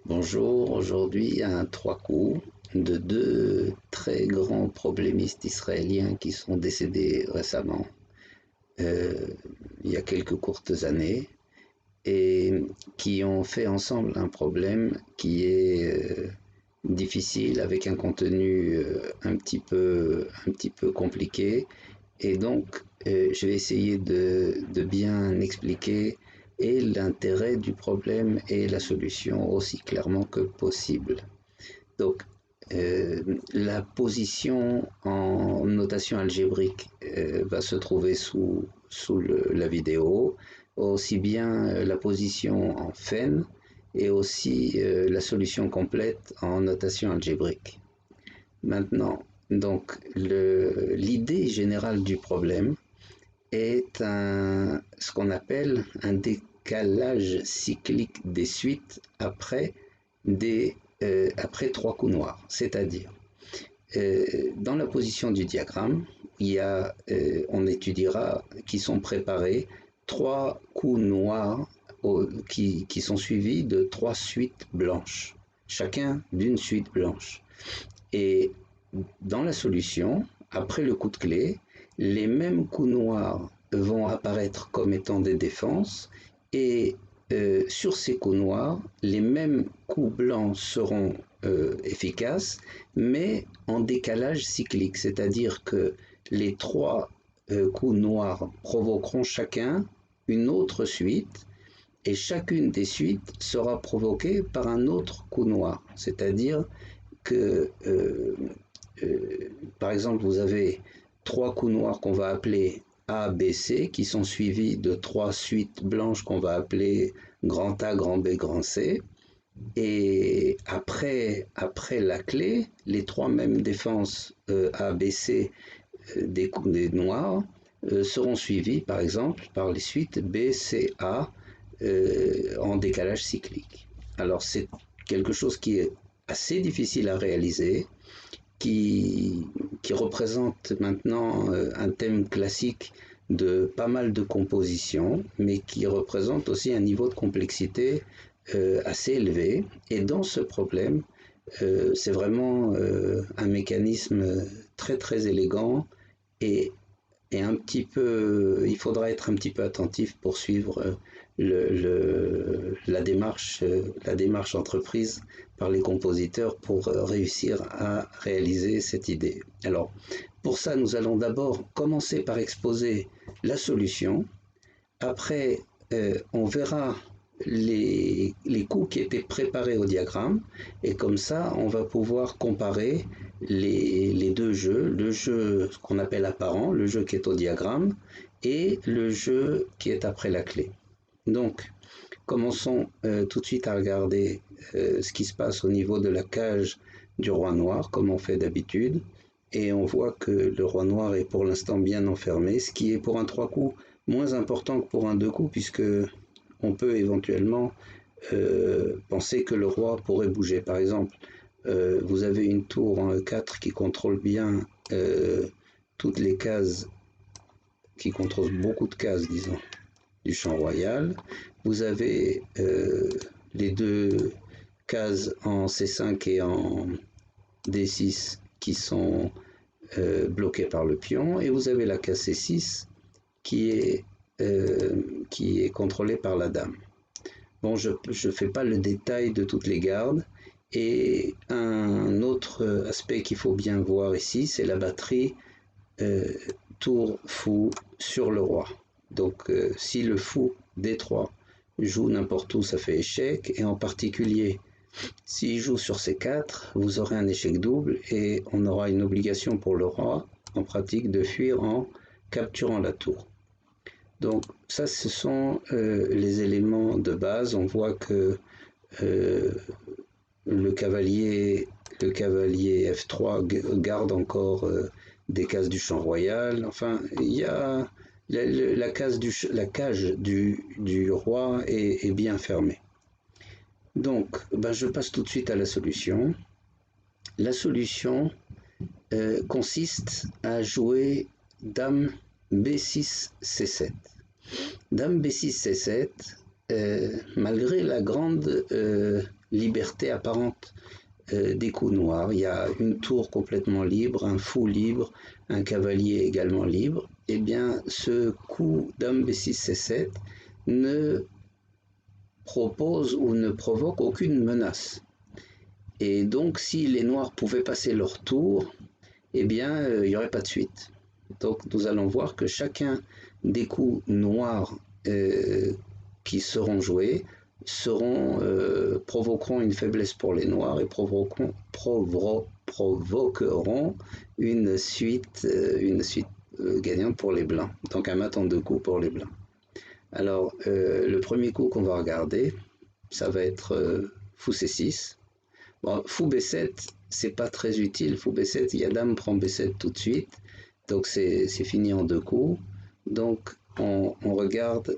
Bonjour, aujourd'hui un trois coups de deux très grands problémistes israéliens qui sont décédés récemment, euh, il y a quelques courtes années, et qui ont fait ensemble un problème qui est difficile avec un contenu un petit peu compliqué. Et donc, je vais essayer de bien expliquer et l'intérêt du problème et la solution aussi clairement que possible. Donc, la position en notation algébrique va se trouver sous la vidéo, aussi bien la position en fen et aussi la solution complète en notation algébrique. Maintenant, donc l'idée générale du problème est ce qu'on appelle un décalage cyclique des suites après trois coups noirs. C'est-à-dire, dans la position du diagramme, on étudiera qui sont préparés trois coups noirs qui sont suivis de trois suites blanches, chacun d'une suite blanche. Et dans la solution, après le coup de clé, les mêmes coups noirs vont apparaître comme étant des défenses et sur ces coups noirs, les mêmes coups blancs seront efficaces, mais en décalage cyclique, c'est-à-dire que les trois coups noirs provoqueront chacun une autre suite et chacune des suites sera provoquée par un autre coup noir, c'est-à-dire que par exemple, vous avez trois coups noirs qu'on va appeler A, B, C, qui sont suivis de trois suites blanches qu'on va appeler grand A, grand B, grand C. Et après la clé, les trois mêmes défenses A, B, C des noirs seront suivies, par exemple, par les suites B, C, A en décalage cyclique. Alors, c'est quelque chose qui est assez difficile à réaliser, qui représente maintenant un thème classique de pas mal de compositions, mais qui représente aussi un niveau de complexité assez élevé. Et dans ce problème, c'est vraiment un mécanisme très très élégant et, et un petit peu, il faudra être un petit peu attentif pour suivre la démarche entreprise par les compositeurs pour réussir à réaliser cette idée. Alors, pour ça, nous allons d'abord commencer par exposer la solution. Après, on verra les coups qui étaient préparés au diagramme et comme ça, on va pouvoir comparer les deux jeux, le jeu qu'on appelle apparent, le jeu qui est au diagramme et le jeu qui est après la clé. Donc, commençons tout de suite à regarder ce qui se passe au niveau de la cage du roi noir, comme on fait d'habitude. Et on voit que le roi noir est pour l'instant bien enfermé, ce qui est pour un 3 coups moins important que pour un 2 coups, puisque on peut éventuellement penser que le roi pourrait bouger. Par exemple, vous avez une tour en E4 qui contrôle bien toutes les cases, qui contrôle beaucoup de cases, disons, du champ royal. Vous avez les deux cases en C5 et en D6 qui sont bloquées par le pion, et vous avez la case C6 qui est contrôlée par la dame. Bon, je ne fais pas le détail de toutes les gardes. Et un autre aspect qu'il faut bien voir ici, c'est la batterie euh, tour fou sur le roi. Donc si le fou D3 joue n'importe où, ça fait échec, et en particulier s'il joue sur C4, vous aurez un échec double et on aura une obligation pour le roi en pratique de fuir en capturant la tour. Donc ça, ce sont les éléments de base. On voit que euh, le cavalier F3 garde encore des cases du champ royal. Enfin, il y a la cage du roi est bien fermée. Donc, ben, je passe tout de suite à la solution. La solution consiste à jouer Dame B6 C7. Dame B6 C7, malgré liberté apparente des coups noirs. Il y a une tour complètement libre, un fou libre, un cavalier également libre. Eh bien, ce coup dame B6 C7 ne propose ou ne provoque aucune menace. Et donc, si les noirs pouvaient passer leur tour, eh bien, il n'y aurait pas de suite. Donc, nous allons voir que chacun des coups noirs qui seront joués provoqueront une faiblesse pour les noirs et provoqueront une suite gagnante pour les blancs. Donc, un mat en 2 coups pour les blancs. Alors, le premier coup qu'on va regarder, ça va être fou C6. Bon, fou B7, c'est pas très utile. Fou B7, il y a dame prend B7 tout de suite. Donc, c'est fini en 2 coups. Donc, on regarde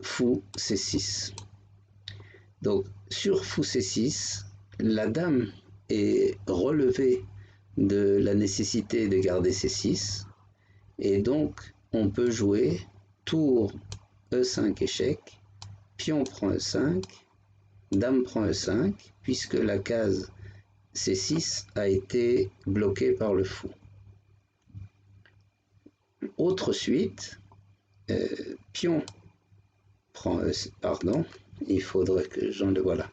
fou C6. Donc, sur fou C6, la dame est relevée de la nécessité de garder C6. Et donc, on peut jouer tour E5 échec, pion prend E5, dame prend E5, puisque la case C6 a été bloquée par le fou. Autre suite, pion prend E6, pardon, il faudrait que j'en le voilà.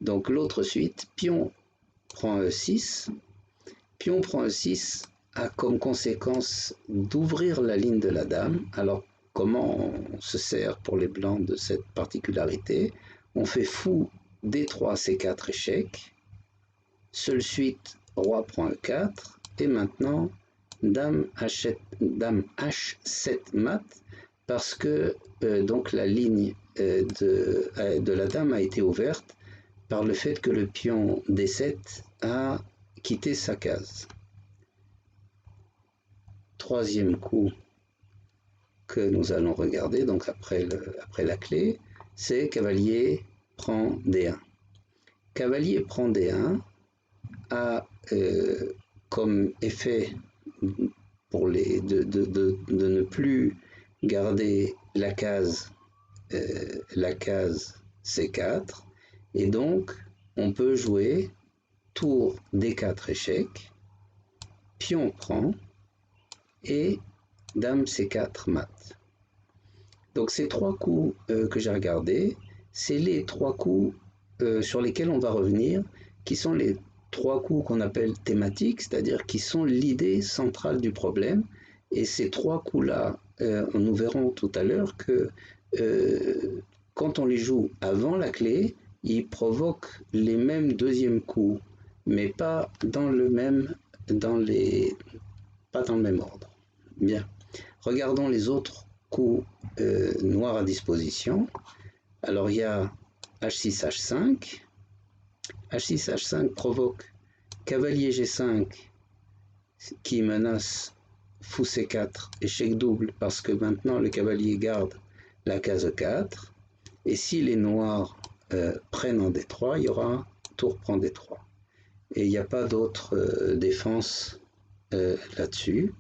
Donc l'autre suite, pion prend E6, pion prend E6 a comme conséquence d'ouvrir la ligne de la dame. Alors comment on se sert pour les blancs de cette particularité? On fait fou D3 C4 échec, seule suite roi prend E4 et maintenant dame H7 mat parce que donc la ligne de la dame a été ouverte par le fait que le pion D7 a quitté sa case. Troisième coup que nous allons regarder, donc après la clé, c'est cavalier prend D1. Cavalier prend D1 a comme effet pour de ne plus garder la case C4 et donc on peut jouer tour D4 échec, pion prend et dame C4 mat. Donc ces 3 coups que j'ai regardés, c'est les 3 coups sur lesquels on va revenir, qui sont les 3 coups qu'on appelle thématiques, c'est-à-dire qui sont l'idée centrale du problème. Et ces 3 coups-là, nous verrons tout à l'heure que quand on les joue avant la clé, ils provoquent les mêmes deuxièmes coups, mais pas dans le même ordre. Bien. Regardons les autres coups noirs à disposition. Alors il y a H6, H5. H6, H5 provoque cavalier G5 qui menace fou C4, échec double parce que maintenant le cavalier garde la case 4. Et si les noirs prennent en D3, il y aura tour prend D3. Et il n'y a pas d'autre défense là-dessus.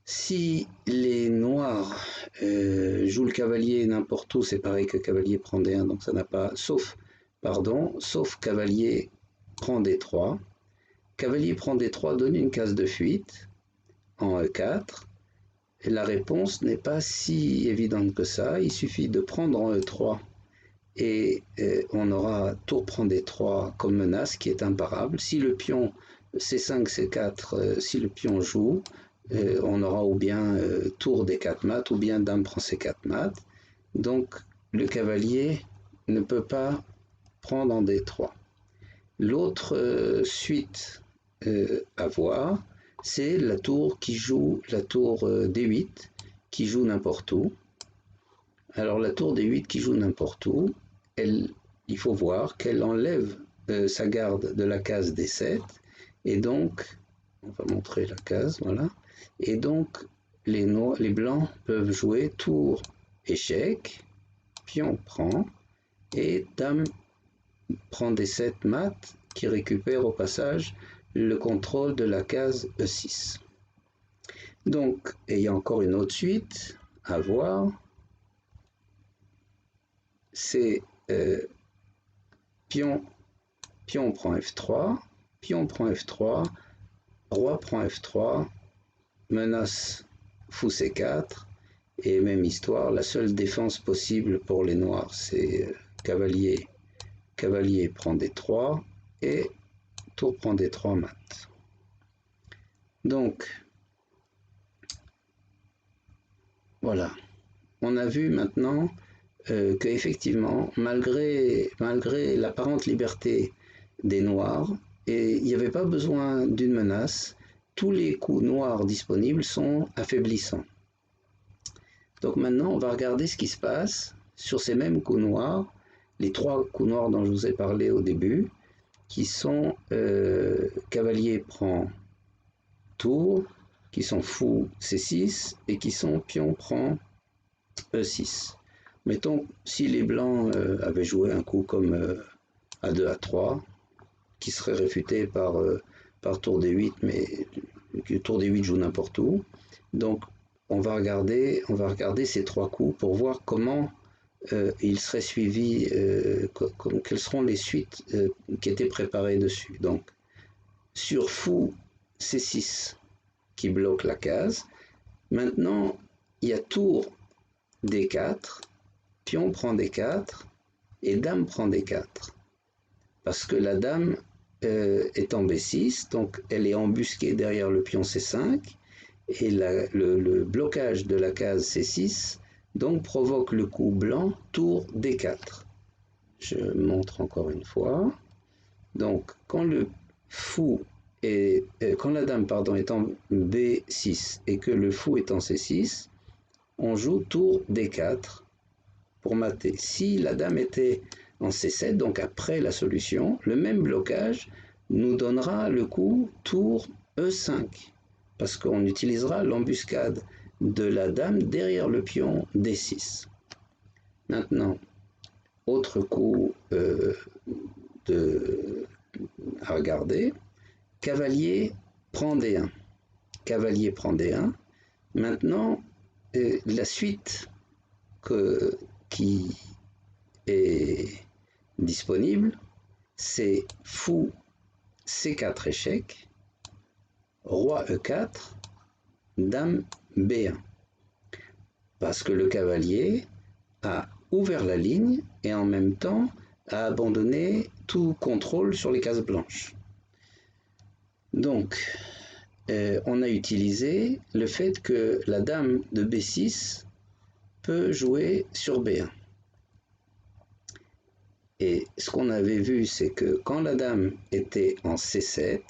Si les noirs jouent le cavalier n'importe où, c'est pareil que cavalier prend D1, donc ça n'a pas, sauf cavalier prend D3. Cavalier prend D3 donne une case de fuite en E4. Et la réponse n'est pas si évidente que ça, il suffit de prendre en E3 et on aura tour prend D3 comme menace qui est imparable. Si le pion C5, C4, si le pion joue, on aura ou bien tour D4 mat ou bien dame prend C4 mat. Donc le cavalier ne peut pas prendre en D3. L'autre suite à voir, c'est la tour D8 qui joue n'importe où. Alors la tour D8 qui joue n'importe où, il faut voir qu'elle enlève sa garde de la case D7 et donc, on va montrer la case, voilà, et donc les blancs peuvent jouer tour échec, pion prend et dame prend D7 mat qui récupère au passage le contrôle de la case E6. Donc, il y a encore une autre suite à voir. c'est pion prend F3, pion prend F3, roi prend F3, menace fou C4, et même histoire, la seule défense possible pour les noirs, c'est cavalier prend D3, et tour prend D3 mat. Donc, voilà. On a vu maintenant qu'effectivement, malgré l'apparente liberté des noirs, et il n'y avait pas besoin d'une menace, tous les coups noirs disponibles sont affaiblissants. Donc maintenant, on va regarder ce qui se passe sur ces mêmes coups noirs, les trois coups noirs dont je vous ai parlé au début, qui sont cavalier prend tour, qui sont fou C6 et qui sont pion prend E6. Mettons, si les blancs avaient joué un coup comme A2, A3, qui serait réfuté par tour D8, mais tour D8 joue n'importe où. Donc, on va regarder ces trois coups pour voir comment ils seraient suivis, quelles seront les suites qui étaient préparées dessus. Donc, sur fou C6 qui bloque la case, maintenant, il y a tour D4, pion prend D4 et dame prend D4. Parce que la dame est en B6, donc elle est embusquée derrière le pion C5, et le blocage de la case C6 donc provoque le coup blanc tour D4. Je montre encore une fois. Donc quand le fou est, quand la dame pardon, est en B6 et que le fou est en C6, on joue tour D4 pour mater. Si la dame était en C7, donc après la solution, le même blocage nous donnera le coup tour E5, parce qu'on utilisera l'embuscade de la dame derrière le pion D6. Maintenant, autre coup à regarder, cavalier prend D1. Cavalier prend D1. Maintenant, la suite qui est disponible, c'est fou C4 échec, roi E4, dame B1. Parce que le cavalier a ouvert la ligne et en même temps a abandonné tout contrôle sur les cases blanches. Donc, on a utilisé le fait que la dame de B6 peut jouer sur B1. Et ce qu'on avait vu, c'est que quand la dame était en C7,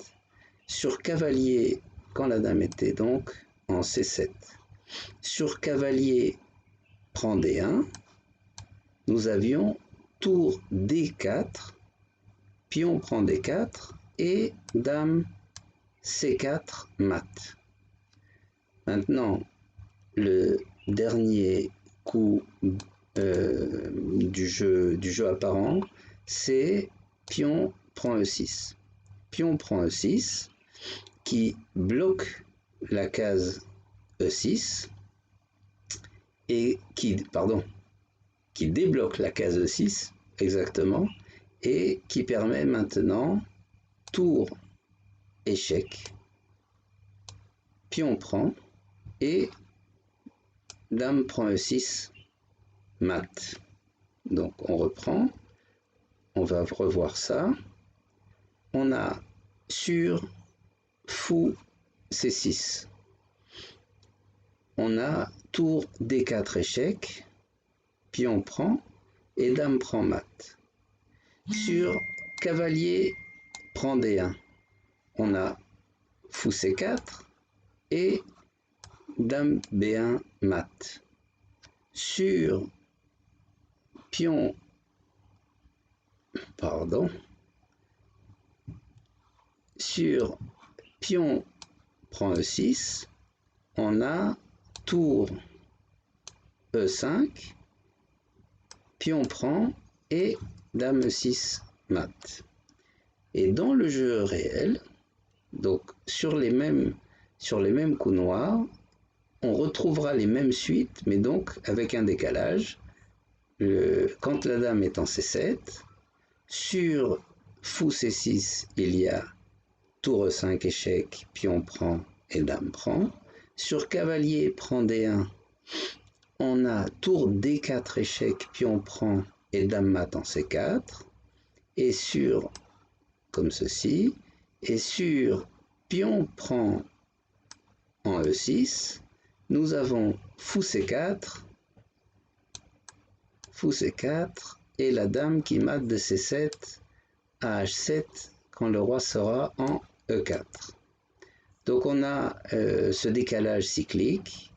sur cavalier, quand la dame était donc en C7, sur cavalier prend D1, nous avions tour D4, pion prend D4 et dame C4 mat. Maintenant, le dernier coup du jeu apparent, c'est pion prend E6. Pion prend E6 qui bloque la case E6 et qui débloque la case E6 exactement et qui permet maintenant tour échec, pion prend et dame prend E6 mat. Donc on reprend, on va revoir ça. On a sur fou C6, on a tour D4 échec, pion prend et dame prend mat. Sur cavalier prend D1, on a fou C4 et dame B1 mat. Sur pion, sur pion prend E6, on a tour E5, pion prend et dame E6 mat. Et dans le jeu réel, donc sur les mêmes coups noirs, on retrouvera les mêmes suites, mais donc avec un décalage. quand la dame est en C7, sur fou C6, il y a tour E5 échec, pion prend et dame prend. Sur cavalier prend D1, on a tour D4 échec, pion prend et dame mat en C4. Et sur, comme ceci, et sur pion prend en E6, nous avons fou C4, et la dame qui mate de C7 à H7 quand le roi sera en E4. Donc on a ce décalage cyclique.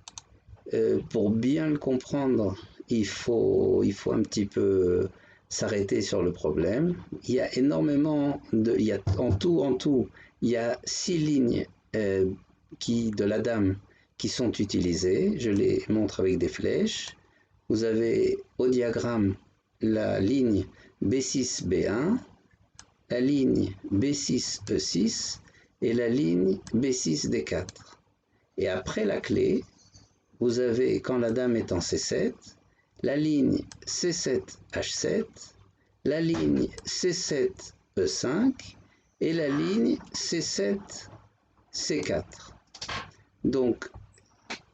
Pour bien le comprendre, il faut un petit peu s'arrêter sur le problème. Il y a énormément en tout, il y a 6 lignes de la dame qui sont utilisées. Je les montre avec des flèches. Vous avez au diagramme la ligne B6, B1, la ligne B6, E6 et la ligne B6, D4. Et après la clé, vous avez, quand la dame est en C7, la ligne C7, H7, la ligne C7, E5 et la ligne C7, C4. Donc,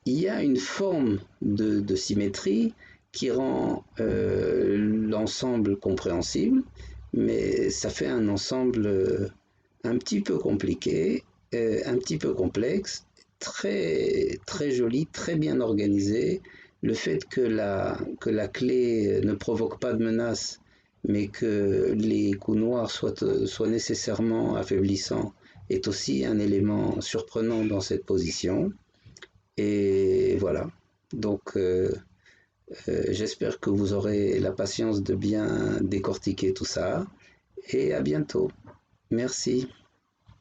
il y a une forme de symétrie qui rend l'ensemble compréhensible, mais ça fait un ensemble un petit peu compliqué, un petit peu complexe, très, très joli, très bien organisé. Le fait que la clé ne provoque pas de menace, mais que les coups noirs soient nécessairement affaiblissants, est aussi un élément surprenant dans cette position. Et voilà. Donc, j'espère que vous aurez la patience de bien décortiquer tout ça. Et à bientôt. Merci.